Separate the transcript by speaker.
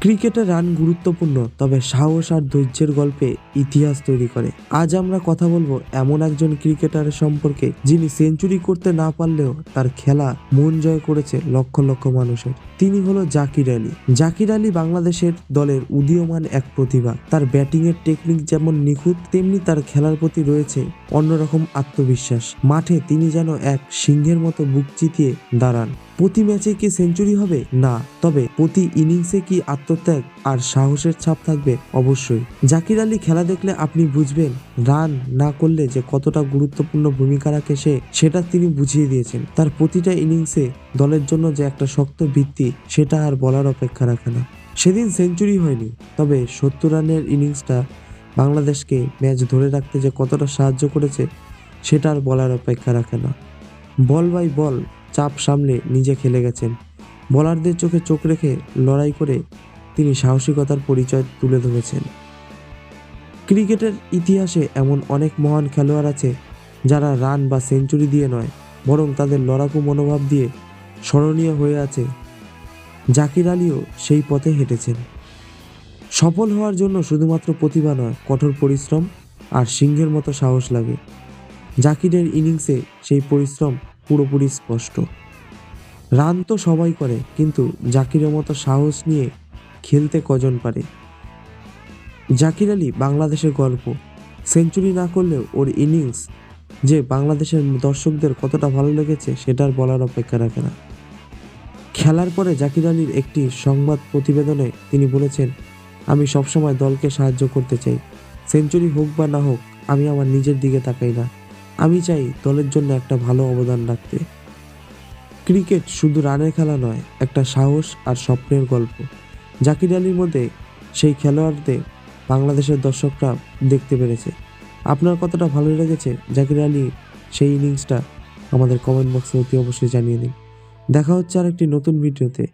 Speaker 1: ক্রিকেটে রান গুরুত্বপূর্ণ, তবে সাহস আর ধৈর্যের গল্পে ইতিহাস তৈরি করে। আজ আমরা কথা বলবো এমন একজন ক্রিকেটারের সম্পর্কে যিনি সেঞ্চুরি করতে না পারলেও তার খেলা মন জয় করেছে লক্ষ লক্ষ মানুষের। তিনি হলো জাকির আলী। জাকির আলী বাংলাদেশের দলের উদীয়মান এক প্রতিভা। তার ব্যাটিংয়ের টেকনিক যেমন নিখুঁত, তেমনি তার খেলার প্রতি রয়েছে অন্যরকম আত্মবিশ্বাস। মাঠে তিনি যেন এক সিংহের মতো বুক চিতিয়ে দাঁড়ান। প্রতি ম্যাচে কি সেঞ্চুরি হবে? না, তবে প্রতি ইনিংসে কি আত্মত্যাগ আর সাহসের ছাপ থাকবে? অবশ্যই। জাকির আলী খেলা দেখলে আপনি বুঝবেন রান না করলে যে কতটা গুরুত্বপূর্ণ ভূমিকা রাখে সেটা তিনি বুঝিয়ে দিয়েছেন। তার প্রতিটা ইনিংসে দলের জন্য যে একটা শক্ত ভিত্তি, সেটা আর বলার অপেক্ষা রাখে না। সেদিন সেঞ্চুরি হয়নি, তবে 70 রানের ইনিংসটা বাংলাদেশকে ম্যাচ ধরে রাখতে যে কতটা সাহায্য করেছে সেটা আর বলার অপেক্ষা রাখে না। বল বাই বল চাপ সামলে নিজে খেলে গেছেন। বোলারদের চোখে চোখ রেখে লড়াই করে তিনি সাহসিকতার পরিচয় তুলে ধরেছেন। ক্রিকেটের ইতিহাসে এমন অনেক মহান খেলোয়াড় আছে যারা রান বা সেঞ্চুরি দিয়ে নয়, বরং তাদের লড়াকু মনোভাব দিয়ে স্মরণীয় হয়ে আছে। জাকির আলীও সেই পথে হেঁটেছেন। সফল হওয়ার জন্য শুধুমাত্র প্রতিভা নয়, কঠোর পরিশ্রম আর সিংহের মতো সাহস লাগে। জাকিরের ইনিংসে সেই পরিশ্রম পুরোপুরি স্পষ্ট। রান তো সবাই করে, কিন্তু জাকিরের মতো সাহস নিয়ে খেলতে কজন পারে? জাকির আলী বাংলাদেশের গল্প। সেঞ্চুরি না করলেও ওর ইনিংস যে বাংলাদেশের দর্শকদের কতটা ভালো লেগেছে সেটার বলার অপেক্ষা রাখে না। খেলার পরে জাকির আলীর একটি সংবাদ প্রতিবেদনে তিনি বলেছেন, আমি সবসময় দলকে সাহায্য করতে চাই। সেঞ্চুরি হোক বা না হোক, আমি আমার নিজের দিকে তাকাই না। আমি চাই দলের জন্য একটা ভালো অবদান রাখতে। ক্রিকেট শুধু রানের খেলা নয়, একটা সাহস আর স্বপ্নের গল্প। জাকির আলীর মধ্যে সেই খেলোয়াড়দের বাংলাদেশের দর্শকরা দেখতে পেরেছে। আপনার কতটা ভালো লেগেছে জাকির আলী সেই ইনিংসটা আমাদের কমেন্ট বক্সে অতি অবশ্যই জানিয়ে দিন। দেখা হচ্ছে আর একটি নতুন ভিডিওতে।